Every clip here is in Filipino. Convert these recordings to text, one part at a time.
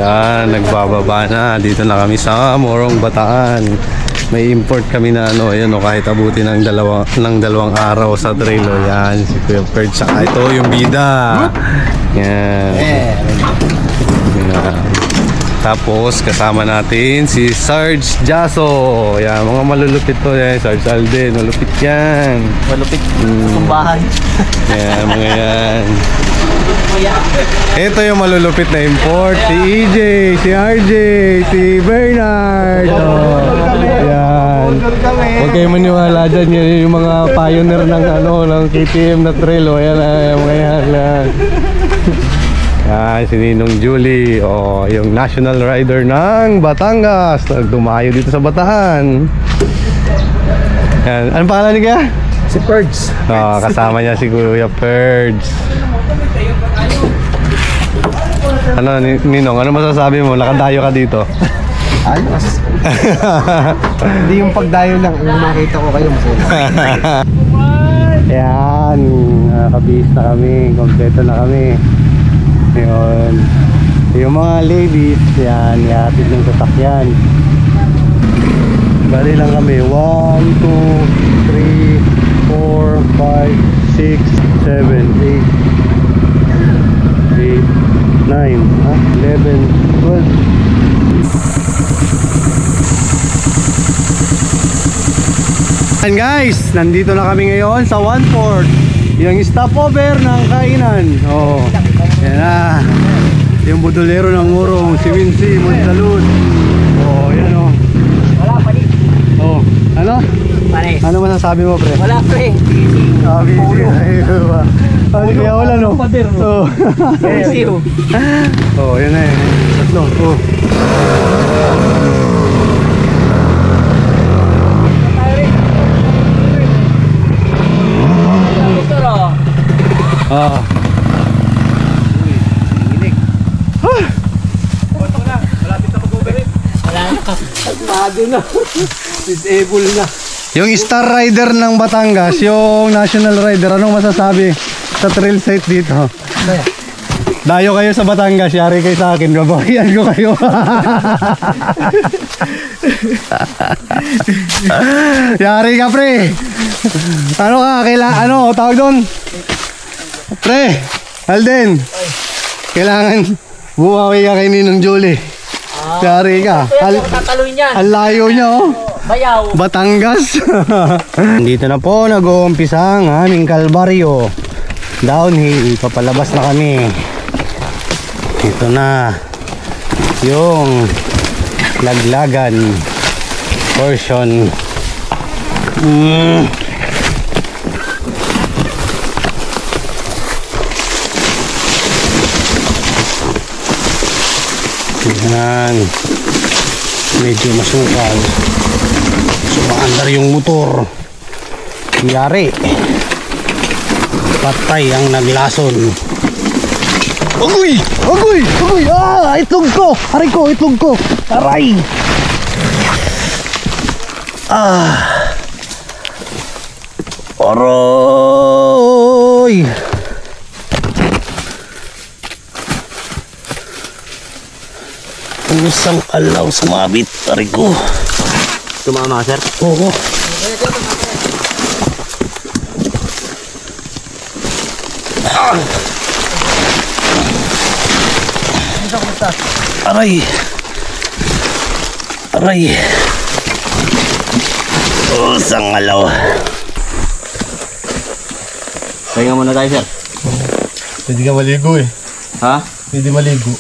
Yan, nagbababa na. Dito na kami sa Morong, Bataan. May import kami na ano, ayan o, kahit abutin ng dalawang araw sa trail o. Yan, si Kuya Ferg. Saka ito yung bida. Yan. Yan. Tapos kasama natin si Sarge Jaso. Yan, mga malulupit to. Yan, Sarge Alden, malupit yan. Malupit. Kumbahan. Yan, mga yan. Ito yung malulupit na import. Si EJ, si RJ, si Bernard. Yan. Huwag kayo maniwala dyan. Yan yung mga pioneer ng ng KTM na trail. O yan, mga yan. Yan, si Ninong Julie. O, yung national rider ng Batangas. Dumayo dito sa Bataan. Yan. Anong pangalan niya? Si Ferds. Kasama niya si Kuya Ferds. Ano, Ninong, ano masasabi mo? Nakadayo ka dito. Ayos. Hindi yung pagdayo lang. Yung nakita ko kayo masaya. Yan, nakabihis na kami. Kompleto na kami. Yun. Yung mga ladies, yan, ihatid ng sasakyan. Bali lang kami. 1, 2, 3, 4, 5, 6, 7, 8, 9, 11, 12. And guys, nandito na kami ngayon sa 1/4, yung stopover ng kainan. Oh, yan na. Yung budolero ng Morong, si Wincy Monsalud. Oh, yan oh. Wala pa rin. Oh, ano? Pares. Ano masasabi mo, pre? Wala pa rin. Busy. Kaya wala, no? Oh. Busy. Oh, yan na eh. Tatlo. Oh. Ah. Malapit na mag-overhead. Wala na ka. Mado na. Disable na. Yung Star Rider ng Batangas, yung National Rider, anong masasabi sa trail site dito? Dayo kayo sa Batangas, yari kayo sa akin, babawian ko kayo. Yari ka, pre. Ano ka, ano, tawag doon? Pre, Alden, kailangan bumawi ka kay Ninong Julie. Yari ka. Tataluin yan. Ang layo niya, oh. Bayaw. Batangas. Dito na po nag-uumpisa ang aming kalbaryo. Downhill, papalabas na kami. Ito na yung Laglagan portion. Yan. Medyo masukal. Sumaandar yung motor. Yari. Patay ang naglason. Agoy! Agoy! Agoy! Ah! Itlog ko! Aray ko! Itlog ko! Aray! Ah! Aray! Isang alaw sumabit. Aray ko! Tumama ka, sir? Oo. Aray. Aray. Oh, sangalaw. Pahinga muna tayo, sir. Pwede ka maligo eh. Ha? Pwede maligo.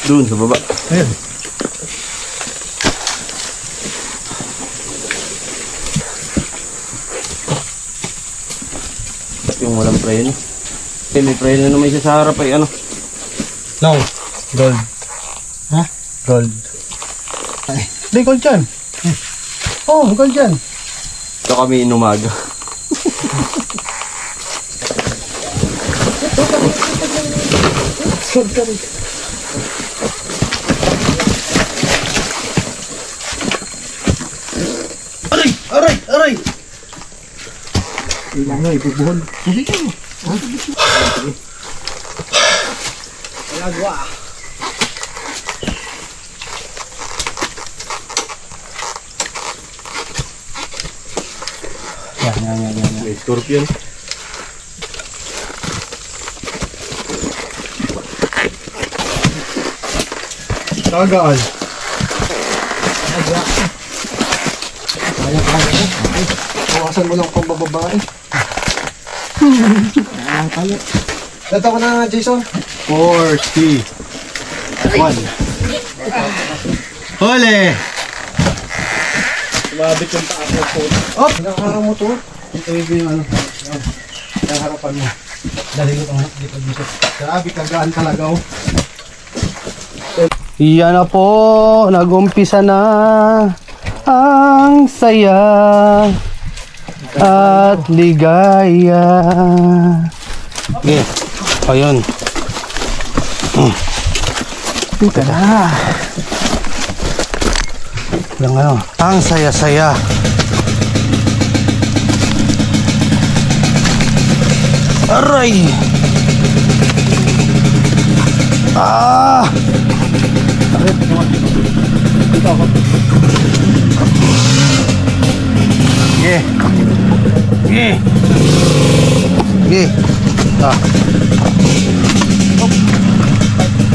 Doon, sa baba. Ayan. Yung walang preno. Eh, may preno naman siya sa harap ay ano. No. Gold. Ha? Gold. Ay. Hindi, gold yan. Oh, gold yan. Ito kami inumaga. Aray! Aray! Aray! Ilang na, ipubuhon. Alagwa. Yan. May scorpion. Tagaan. Kaya. Kawasan mo lang kung bababae. Kaya. Dito ko na, Jason. 40. 1. Huli! Sumabit yung taas mo po. Oh! Nakaharap mo to. Ito yung ano. Nakaharapan mo. Dali ko ito. Dito. Grabe, kagaan talaga oh. Yan na po, nag-umpisa na ang saya at ligaya. Okay, ayun. Dito na. Yung ano, ang saya-saya. Aray! Ah! Yeah. Yeah. Yeah. Ah.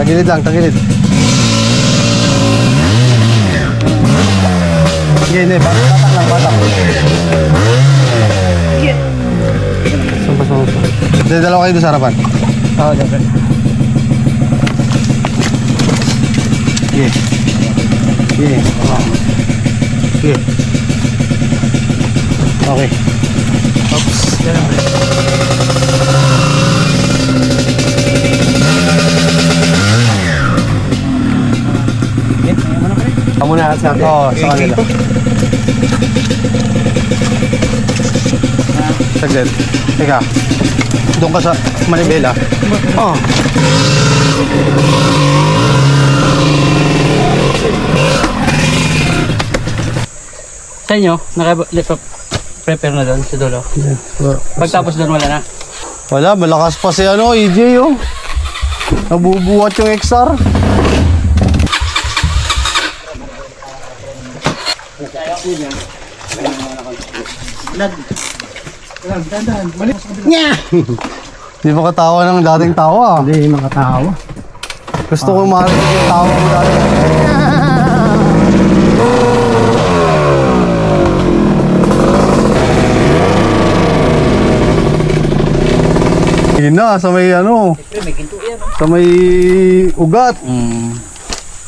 Tagilid lang, tagilid. Hindi, batak lang, batak. Sumpa. Dalawa kayo doon sa harapan. Oo, dapat. Yeah. Yeah. Yeah. Okay. Oops. Kamu na sa atin. Oo, sa kanila. Saglit. Teka. Doon ka sa manibela. Oh. Sa inyo, naka-prepare na doon sa dulo. Pagtapos doon wala na. Wala, malakas pa si ano, EJ oh. Nabubuhat yung XR. Hindi makatawa ng dating tawa. Hindi, makatawa. Gusto ko marinig yung tawa mo dati. Yun na, sa may ano. Sa may ugat.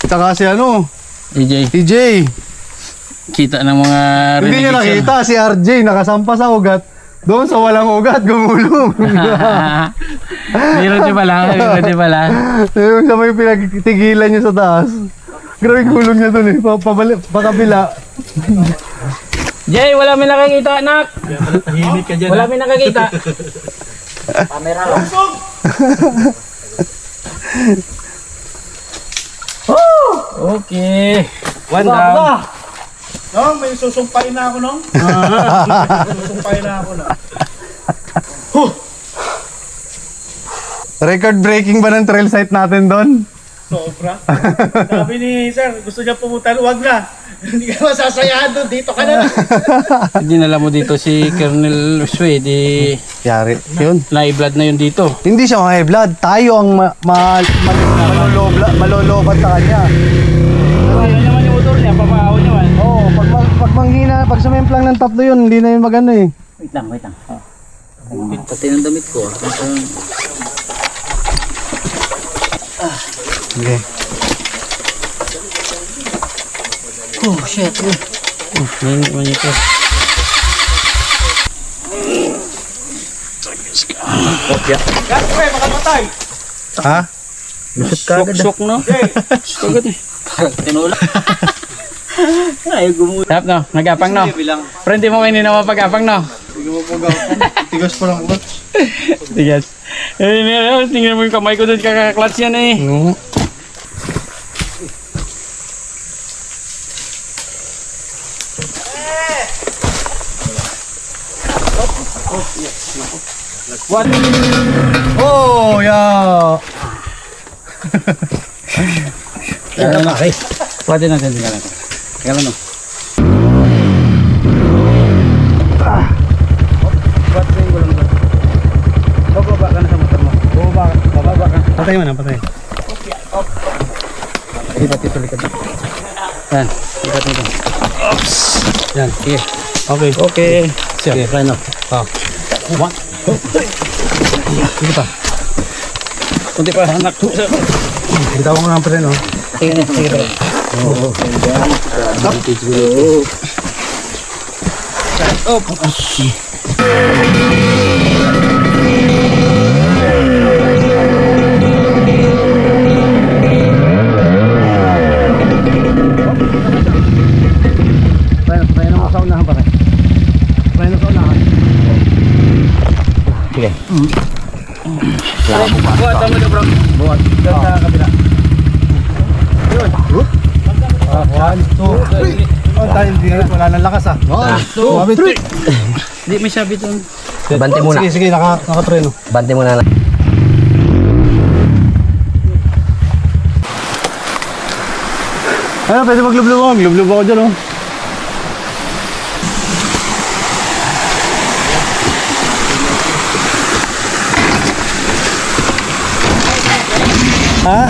Tsaka si ano, EJ, TJ. kita ng mga Hindi niya nakita, si RJ nakasampa sa ugat. Doon sa walang ugat, gumulong. Meron din pala, Yung sa may pinagtigilan niya sa taas. Grabe gulong niya doon eh, pakabila. Jay, wala may nakakita, anak. Tahimik ka dyan. Wala may nakakita. Camera lang. Okay. One down. No, may susumpain na ako nung. Susumpain na ako na. Record breaking ba ng trail site natin doon? Sobra. Sabi ni sir, gusto niya pumunta, wag na. Hindi ka masasayahan doon, dito ka na. Dinala mo dito si Colonel Sway, di Yari, yun. na-blood na yun dito. Hindi siya mga blood, tayo ang malolobat sa kanya. Ayun naman yung motor niya, papahaw niya man. Oo, pag manghina, pag sumimplang ng tatlo yun, hindi na yun magano eh. Wait lang. Pati ng damit ko. Okay. Oh, shit. Ngayon naman ito. Pre, makamatay. Ha? Sok no? Sok agad eh. Tinulak. Ay, gumulat. Tap no, nag-apang no. Pero hindi mo kayo na mapag-apang no. Tigas pa lang ulat. Tigas. Tingnan mo yung kamay ko doon, kakaklats yan eh. What? Oh, yeah. Pwede natin tingnan natin. Teka lang no. Patay mo na, patay. Lipat ito, lipat ito. Yan, lipat ito. Oops! Yan, sige. Okay. Okay. Sige, try na. One, two, three. Sige pa. Kunti pa, anak. Bitawan ko na ang preno. Sige na, sige pa. Oo. Up. Try na mo sa unahan pare. Try na sa unahan. Sige. Buhat mo na bro. Buhat. Sa kabila. Yun. One, two, three. Oh, tayo hindi wala nang lakas ah. One, two, three. Hindi may sabi doon. Bante muna. Sige, sige, naka-treno. Bante muna lang. Ano, pwede maglubluwag. Lublub ako dyan, oh.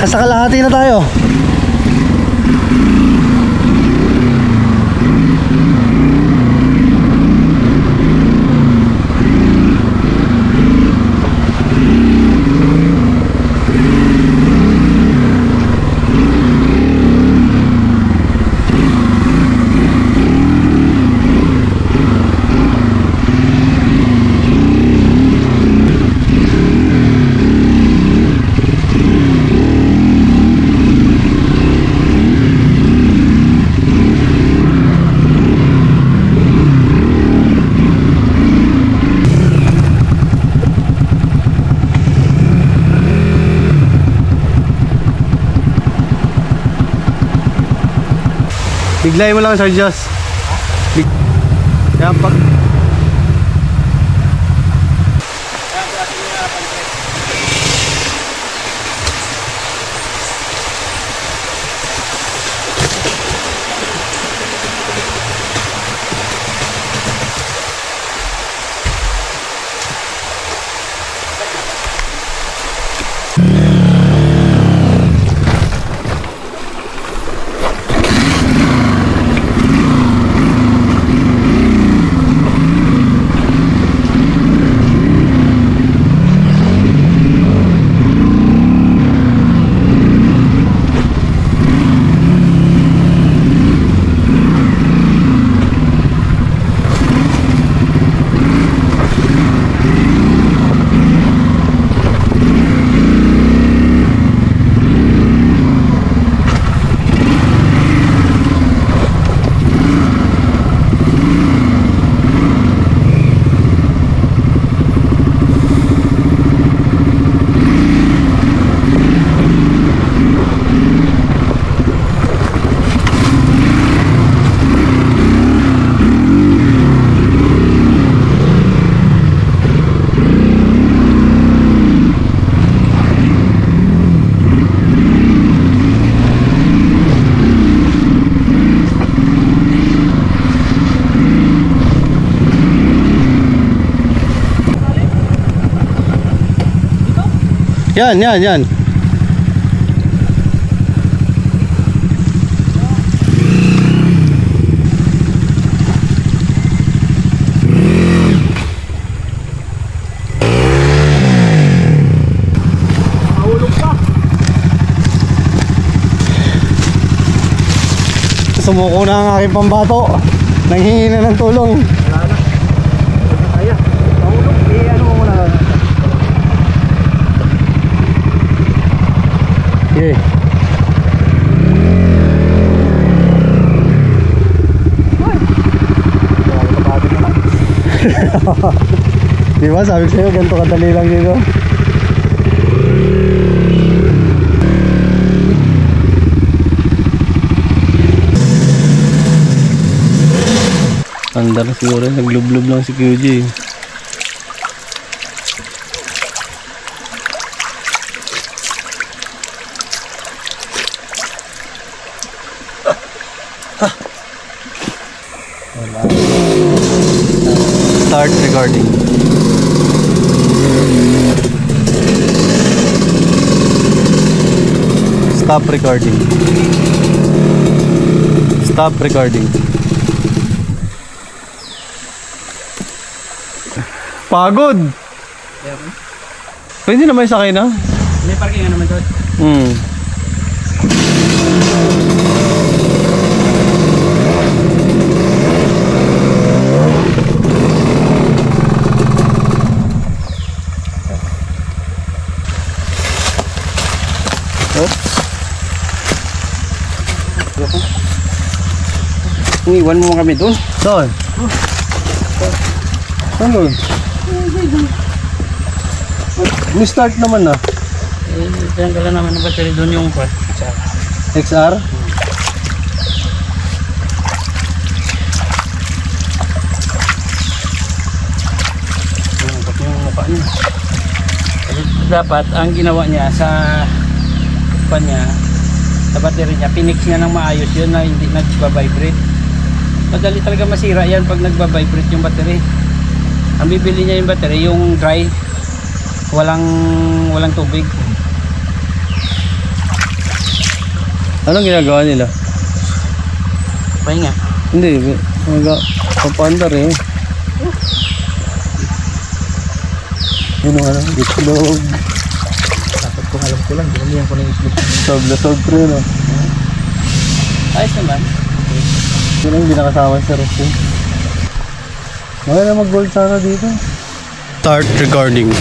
Sa kalahati na tayo. Biglayin mo lang, Sir Joss. Yan, pag... Yan, yan, yan. Sumuko na ang aking pambato. Nanghingi na ng tulong. Wala na. Kaya. Mahulog. Ano mo muna. Okay. Di ba sabi ko sa'yo ganito kadali lang dito. Anda na siguro, naglublob lang si QJ. Start recording. Stop recording. Stop recording. Pagod. Pwede na may sakay na? May parking naman doon. Iwan mo kami doon. Saan? Ano? May start naman na. Diyan ka lang naman ng battery doon yung kwat. XR? Dapat ang ginawa niya sa kanya, sa battery niya, pinix niya ng maayos yun na hindi nagba-vibrate. Madali talaga masira yan pag nagba-vibrate yung battery. Ang bibili niya yung battery, yung dry, walang tubig. Anong ginagawa nila? Pahinga. Hindi, papandar eh. Yun ang ano, itlog. Dapat kung alam ko lang, binalihan ko na yung itlog. Sob pre, no? Ayos naman. Yun ang hindi nakasama sa Rosin. Maganda mag-gold sana dito. Start recording.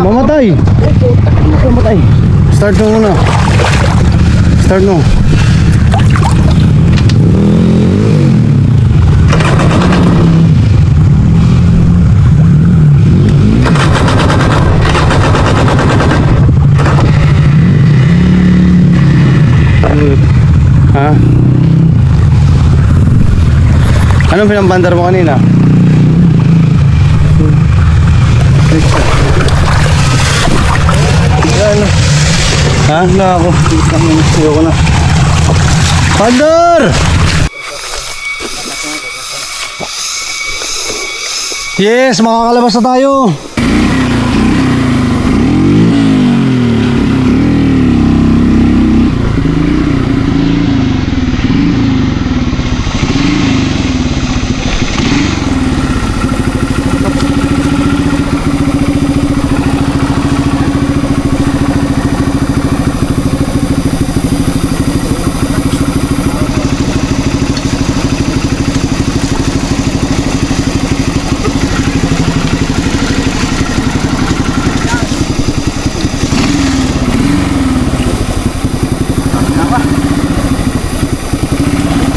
Mamatay. Start mo muna. Start mo. Ha? Anong pinampandar mo kanina? Ano? Ha? Na ako. Ayoko na. Pandar! Yes, makakalabas na tayo.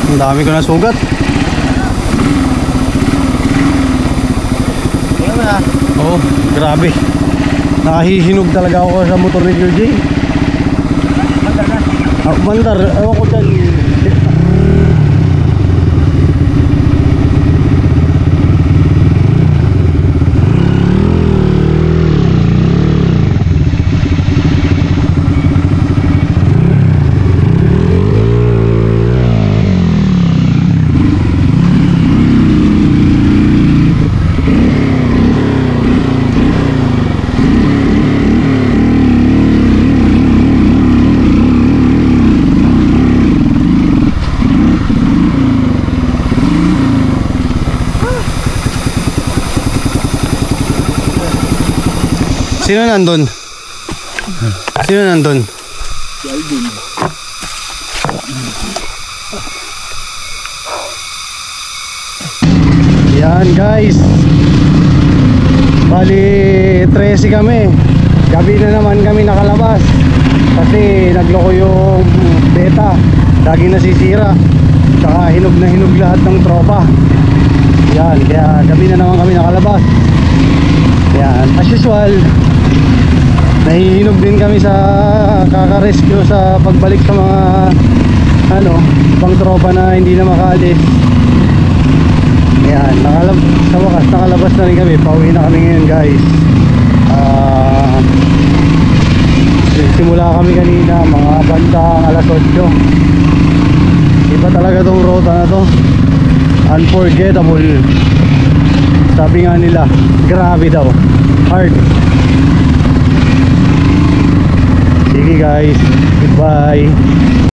Ang dami ko na sugat. Oh, grabe. Nakahihinog talaga ako sa motor ni QJ. Mandar, ewan ko dyan. Sino nandun? Sino nandun? Yan guys, bali 13 kami. Gabi na naman kami nakalabas kasi nagloko yung beta, lagi nasisira, tsaka hinog na hinog lahat ng tropa. Yan, kaya gabi na naman kami nakalabas. Yan, as usual, nahihinog din kami sa kaka-rescue sa pagbalik sa mga ibang tropa na hindi na makaalis. Yan, sa wakas nakalabas na rin kami. Pauwi na kami ngayon guys. Simula kami kanina mga bandang alas 8. Iba talaga tong rota na to, unforgettable. Sabi nga nila, grabe daw, hard. Sige guys, goodbye.